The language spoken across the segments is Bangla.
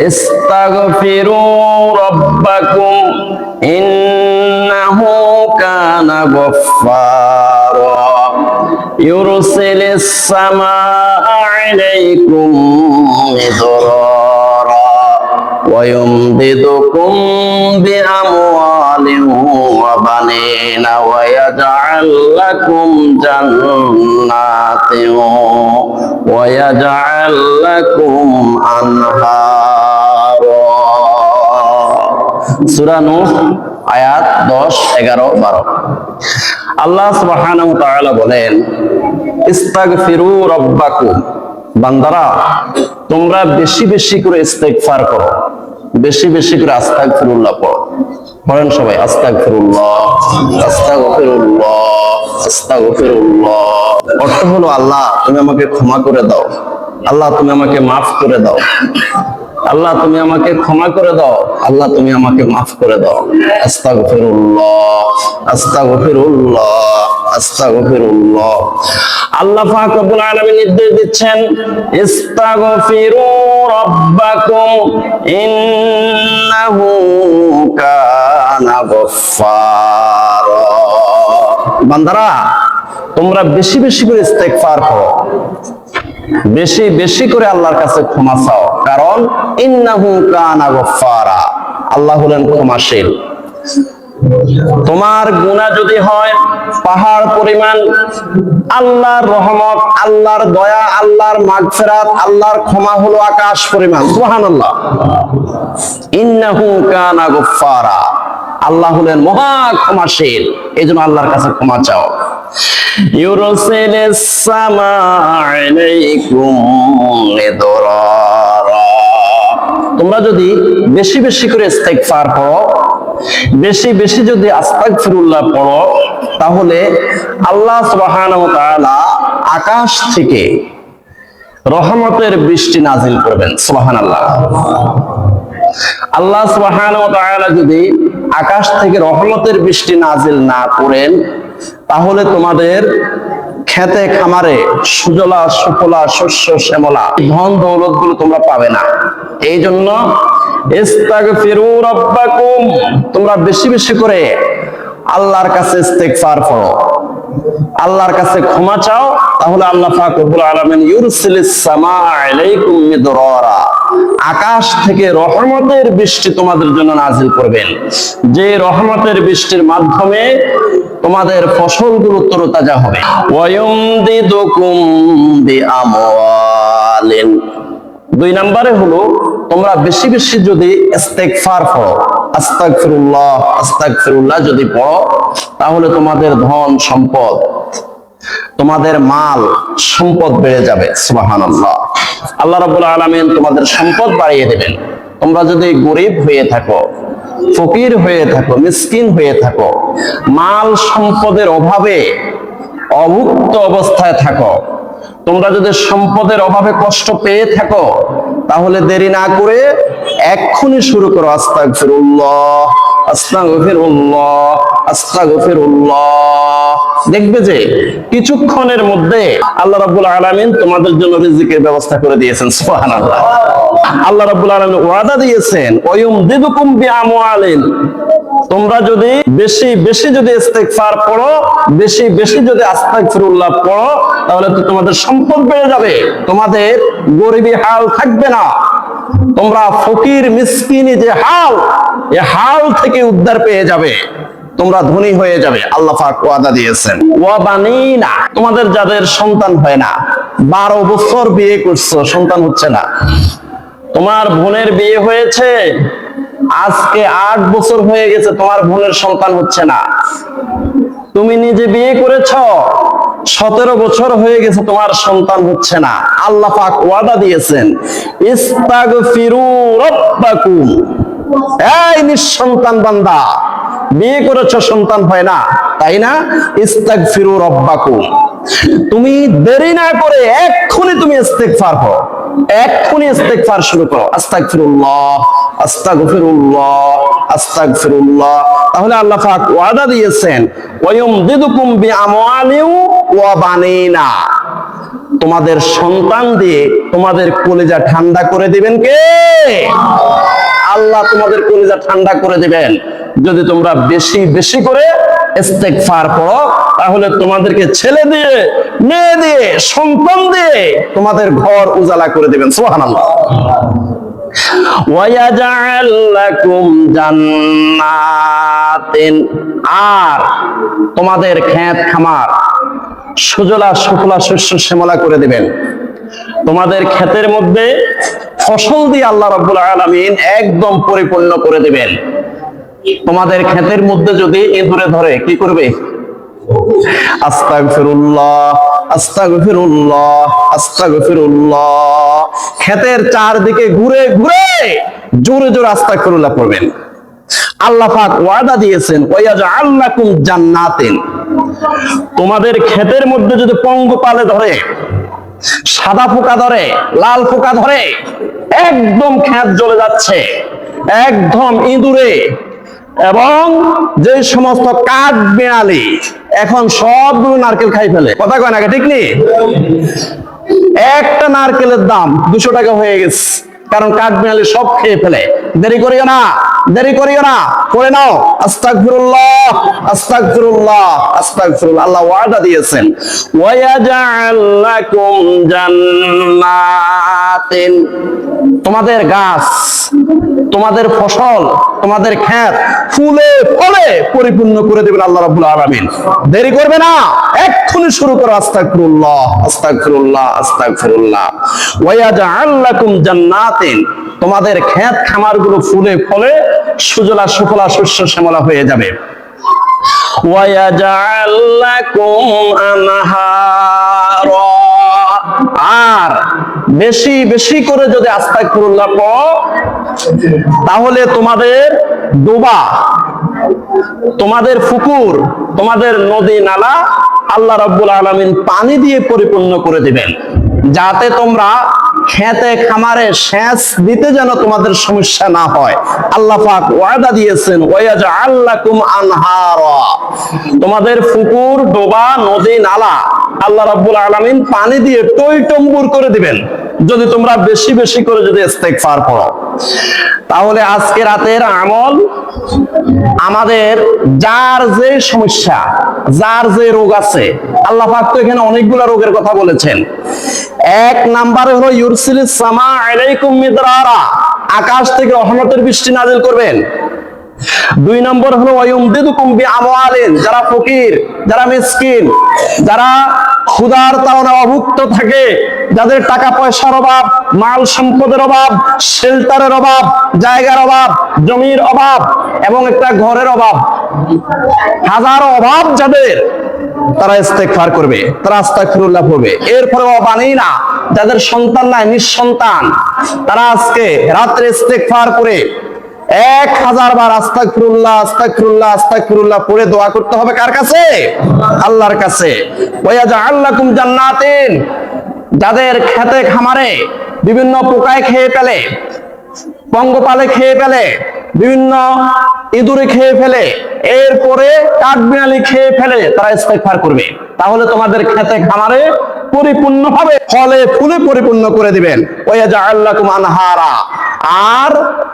ইস্তাগফিরু রাব্বাকুম ইন্নাহু কানা গফফারা ইউরসিলিস সামাআ আলাইকুম মিদরারা ওয়া ইউমদিদুকুম বিআমওয়ালিন ওয়া বানিনা ওয়া ইয়াজআল লাকুম জান্নাতিন ওয়া ইয়াজআল লাকুম আনহারা। সূরা নূহ আয়াত 10, 11, 12। আল্লাহ সুবহানাহু ওয়া তাআলা বলেন, ইস্তাগফিরু রাব্বাকুম, বান্দারা তোমরা বেশি বেশি করে ইস্তেগফার করো, বেশি বেশি করে আস্তাগফিরুল্লাহ পড়ো। পড়েন সবাই, আস্তাগফিরুল্লাহ আস্তাগফিরুল্লাহ আস্তাগফিরুল্লাহ। অর্থ হলো, আল্লাহ তুমি আমাকে ক্ষমা করে দাও, আল্লাহ তুমি আমাকে মাফ করে দাও, আল্লাহ তুমি আমাকে ক্ষমা করে দাও, আল্লাহ তুমি আমাকে মাফ করে দাও। আস্তাগফিরুল্লাহ আস্তাগফিরুল্লাহ আস্তাগফিরুল্লাহ। আল্লাহ পাক রব্বুল আলামিন নির্দেশ দিচ্ছেন, ইস্তাগফিরু রাব্বাকুম ইন্নাহু কানা গফফারা। বান্দারা তোমরা বেশি বেশি করে ইস্তেগফার করো, বেশি বেশি করে আল্লাহর কাছে ক্ষমা চাও, কারণ ইন্নাহু কানা গফফারা, আল্লাহ হলেন ক্ষমাশীল। তোমার গুনাহ যদি হয় পাহাড় পরিমাণ, আল্লাহর রহমত, আল্লাহর দয়া, আল্লাহর মাগফিরাত, আল্লাহর ক্ষমা হলো আকাশ পরিমাণ। সুবহানাল্লাহ। ইন্নাহু কানা গফফারা, আল্লাহ হলেন মহা ক্ষমাশীল, এজন্য আল্লাহর কাছে ক্ষমা চাও। ইউরসিলিস সামাআ আলাইকুম মিদরারা, তোমরা যদি বেশি বেশি করে ইস্তেগফার করো, বেশি বেশি যদি আস্তাগফিরুল্লাহ পড়ো, তাহলে আল্লাহ সুবহানাহু ওয়া তাআলা আকাশ থেকে রহমতের বৃষ্টি নাজিল করবেন। সুবহানাল্লাহ। আল্লাহ সুবহানাহু ওয়া তাআলা যদি আকাশ থেকে রহমতের বৃষ্টি নাজিল না করেন, তাহলে তোমাদের খেতে খামারে সুজলা সুফলা শস্য শ্যামলা ধন দৌলত গুলো তোমরা পাবে না। এই জন্য ইস্তাগফিরু রাব্বাকুম, তোমরা বেশি বেশি করে আল্লাহর কাছে ইস্তেগফার করো, আল্লাহর কাছে ক্ষমা চাও, তাহলে আল্লাহ পাক রব্বুল আলামিন ইউরসিলিস সামাআ আলাইকুম মিদরারা, আকাশ থেকে রহমতের বৃষ্টি তোমাদের জন্য নাজিল করবেন, যে রহমতের বৃষ্টির মাধ্যমে তোমাদের ফসলগুলো তরতাজা হবে। ওয়া ইউমদিদুকুম বিআমওয়ালিন, 2 নম্বরে হলো, তোমরা বেশি বেশি যদি ইস্তেগফার করো, আস্তাগফিরুল্লাহ আস্তাগফিরুল্লাহ যদি পড়ো, তাহলে তোমাদের ধন সম্পদ, তোমাদের মাল সম্পদ বেড়ে যাবে। সুবহানাল্লাহ। আল্লাহ রাব্বুল আলামিন তোমাদের সম্পদ বাড়িয়ে দেবেন। তোমরা যদি গরীব হয়ে থাকো, ফকির হয়ে থাকো, মিসকিন হয়ে থাকো, মাল সম্পদের অভাবে অভুক্ত অবস্থায় থাকো, তোমরা যদি সম্পদের অভাবে কষ্ট পেয়ে থাকো, তাহলে দেরি না করে এক্ষুনি শুরু করো আস্তাগফিরুল্লাহ আস্তাগফিরুল্লাহ আস্তাগফিরুল্লাহ। দেখবে যে কিছুক্ষণের মধ্যে আল্লাহ রাব্বুল আলামিন তোমাদের জন্য রিজিকের ব্যবস্থা করে দিয়েছেন। সুবহানাল্লাহ। আল্লাহ রাব্বুল আলামিন ওয়াদা দিয়েছেন, ওয়ায়ুমদিদুকুম বিআমওয়ালিন, তোমরা যদি বেশি বেশি যদি ইস্তেগফার পড়ো, বেশি বেশি যদি আস্তাগফিরুল্লাহ পড়ো, তাহলে তো তোমাদের সম্পদ বেড়ে যাবে, তোমাদের গরিবী হাল থাকবে না, তোমরা ফকির মিসকিনি যে হাল, এই হাল থেকে উদ্ধার পেয়ে যাবে, তোমরা ধনী হয়ে যাবে। আল্লাহ পাক ওয়াদা দিয়েছেন। ওয়া বানিনা, তোমাদের যাদের সন্তান হয় না, 12 বছর বিয়ে করছো, সন্তান হচ্ছে না, তোমার বোনের বিয়ে হয়েছে, আজকে 8 বছর হয়ে গেছে, তোমার বোনের সন্তান হচ্ছে না, তুমি নিজে বিয়ে করেছ, 17 বছর হয়ে গেছে, তোমার সন্তান হচ্ছে না। আল্লাহ পাক ওয়াদা দিয়েছেন, ইস্তাগফিরু রাব্বাকুম, এই নিঃসন্তান বান্দা, বিয়ে করেছ সন্তান হয় না, তাই না? ইস্তাগফিরু রাব্বাকুম, তুমি দেরি না করে এক্ষুনি তুমি ইস্তেগফার করো, এক্ষুনি ইস্তেগফার শুরু করো, আস্তাগফিরুল্লাহ আস্তাগফিরুল্লাহ আস্তাগফিরুল্লাহ। তাহলে আল্লাহ পাক ওয়াদা দিয়েছেন, ওয়ায়ুমদিদুকুম বিআমওয়ালিন ওয়া বানিনা, তোমাদের সন্তান দিয়ে তোমাদের কলিজা ঠান্ডা করে দিবেন কে? আল্লাহ তোমাদের কলিজা ঠান্ডা করে দিবেন যদি তোমরা বেশি বেশি করে ইস্তেগফার পড়ো। তাহলে তোমাদেরকে ছেলে দিয়ে, মেয়ে দিয়ে, সন্তান দিয়ে তোমাদের ঘর উজালা করে দিবেন। সুবহানাল্লাহ। ওয়ায়াজআল লাকুম জান্নাতিন, আর তোমাদের ক্ষেত খামার সুজলা সুফলা শস্য শ্যামলা করে দিবেন। তোমাদের ক্ষেতের মধ্যে ফসল দিয়ে আল্লাহ রাব্বুল আলামিন একদম পরিপূর্ণ করে দিবেন। তোমাদের ক্ষেতের মধ্যে যদি ইঁদুরে ধরে কি করবে? আস্তাগফিরুল্লাহ, আস্তাগফিরুল্লাহ, আস্তাগফিরুল্লাহ। ক্ষেতের চারদিকে ঘুরে ঘুরে জোরে জোরে আস্তাগফিরুল্লাহ পড়বেন। আল্লাহ পাক ওয়াদা দিয়েছেন ওয়ায়াজআল লাকুম জান্নাতিন, তোমাদের ক্ষেতের মধ্যে যদি পঙ্গপালে ধরে, সাদা পোকা ধরে, লাল পোকা ধরে, একদম ক্ষেত জ্বলে যাচ্ছে, একদম ইঁদুরে এবং যে সমস্ত কাঠ বিড়ালি এখন সবগুলো নারকেল খাই ফেলে, কথা কয় না ঠিক নেই? একটা নারকেলের দাম 200 টাকা হয়ে গেছে, কারণ কাঠ বিড়ালি সব খেয়ে ফেলে। দেরি করিও না, দেরি করিও না, পড়ে নাও আস্তাগফিরুল্লাহ, আস্তাগফিরুল্লাহ, আস্তাগফিরুল্লাহ। আল্লাহ ওয়াদা দিয়েছেন ওয়ায়াজআল লাকুম জান্নাতিন, তোমাদের গাছ, তোমাদের ফসল, তোমাদের ক্ষেত ফুলে ফলে পরিপূর্ণ করে দেবেন আল্লাহ রাব্বুল আলামিন। দেরি করবে না, এক্ষুনি শুরু করো আস্তাগফিরুল্লাহ, আস্তাগফিরুল্লাহ, আস্তাগফিরুল্লাহ। ওয়ায়াজআল লাকুম জান্নাতিন, তোমাদের ক্ষেত খামারগুলো ফুলে ফলে সুজলা সুফলা শস্য শ্যামলা হয়ে যাবে। ওয়ায়াজআল লাকুম আনহারা, আর বেশি বেশি করে যদি আস্তাগফিরুল্লাহ পড়ো তাহলে তোমাদের ডোবা, তোমাদের পুকুর, তোমাদের নদী নালা আল্লাহ রাব্বুল আলামিন পানি দিয়ে পরিপূর্ণ করে দিবেন, যাতে তোমরা খেতে খামারে সেচ দিতে যেন তোমাদের সমস্যা না হয়। আল্লাহ পাক ওয়াদা দিয়েছেন ওয়ায়াজআল লাকুম আনহারা, তোমাদের পুকুর, ডোবা, নদী নালা আল্লাহ রাব্বুল আলামিন পানি দিয়ে টইটম্বুর করে দিবেন যদি তোমরা বেশি বেশি করে যদি ইস্তেগফার পড়ো। তাহলে আজকে রাতের আমল, আমাদের যার যে সমস্যা, যার যে রোগ আছে, আল্লাহ পাক তো এখানে অনেকগুলো রোগের কথা বলেছেন। এক নাম্বারে হলো ইউরসিলিস সামা আলাইকুম মিদরারা, আকাশ থেকে রহমতের বৃষ্টি নাজিল করবেন। 2 নম্বর হলো ওয়ায়ুমদিদুকুম বিআমওয়ালিন, যারা ফকির, যারা মিসকিন, যারা ক্ষুধার তাড়নায় অভুক্ত থাকে, যাদের টাকা পয়সার অভাব, মাল সম্পদের অভাব, শেল্টারের অভাব, জায়গার অভাব, জমির অভাব এবং একটা ঘরের অভাব, হাজারো অভাব যাদের, তারা ইস্তেগফার করবে, তারা আস্তাগফিরুল্লাহ পড়বে। এরপরে অবানি না, যাদের সন্তান নাই, নিঃসন্তান, তারা আজকে রাত্রে ইস্তেগফার করে 1000 বার আস্তাগফিরুল্লাহ, আস্তাগফিরুল্লাহ, আস্তাগফিরুল্লাহ পড়ে দোয়া করতে হবে কার কাছে? আল্লাহর কাছে। ওয়ায়াজআল লাকুম জান্নাতিন, যাদের খেতে খামারে বিভিন্ন পোকায় খেয়ে ফেলে, পঙ্গপালে খেয়ে ফেলে, বিভিন্ন ইঁদুরে খেয়ে ফেলে, এরপরে কাঠবিড়ালি খেয়ে ফেলে, তারা ইস্তেগফার করবে। তাহলে তোমাদের খেতে খামারে পরিপূর্ণ হবে, ফলে ফুলে পরিপূর্ণ করে দিবেন। ওয়ায়াজআল লাকুম আনহারা, আর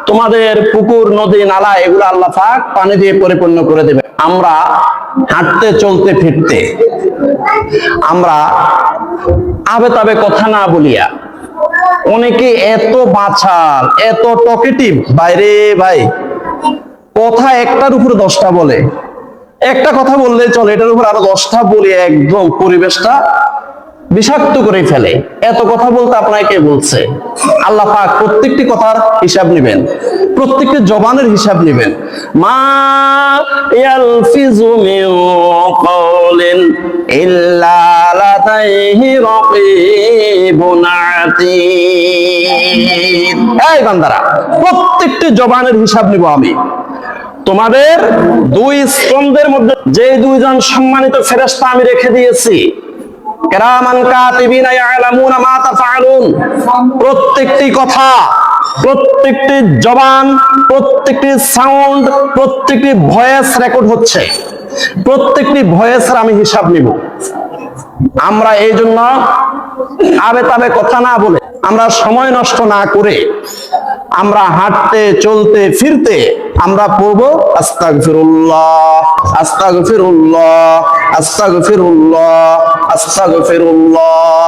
তোমাদের পুকুর, নদী, নালা এগুলো আল্লাহ পাক পানি দিয়ে পরিপূর্ণ করে দেবে। আমরা হাঁটতে চলতে ফিরতে আমরা আবে তাবে কথা না বলিয়া, অনেকে এত বাচাল, এত টকেটিভ, বাইরে ভাই কথা একটার উপরে 10টা বলে, একটা কথা বললে চলে, এটার উপর আরো 10টা বলে একদম পরিবেশটা বিষাক্ত করে ফেলে। এত কথা বলতে আপনাকে কে বলছে? আল্লাহ পাক প্রত্যেকটি কথার হিসাব নেবেন, প্রত্যেকটি জবানের হিসাব নেবেন। মা ইয়ালফিজু মিন কাওলিন ইল্লা লাদাইহি রাকিবুন আতীদ। এই বান্দারা, প্রত্যেকটি জবানের হিসাব নিব আমি। তোমাদের 2 স্তম্ভের মধ্যে যে 2 জন সম্মানিত ফেরেশতা আমি রেখে দিয়েছি, কিরামান কাতিবিনা ইয়ালামুনা মা তাফআলুন, প্রত্যেকটি কথা, প্রত্যেকটি জবান, প্রত্যেকটি সাউন্ড, প্রত্যেকটি ভয়েস রেকর্ড হচ্ছে, প্রত্যেকটি ভয়েসের আমি হিসাব নিব। আমরা এই জন্য আবে তাবে কথা না বলে, আমরা সময় নষ্ট না করে, আমরা হাঁটতে চলতে ফিরতে আমরা পড়বো আস্তাগফিরুল্লাহ, আস্তাগফিরুল্লাহ, আস্তাগফিরুল্লাহ, আস্তাগফিরুল্লাহ।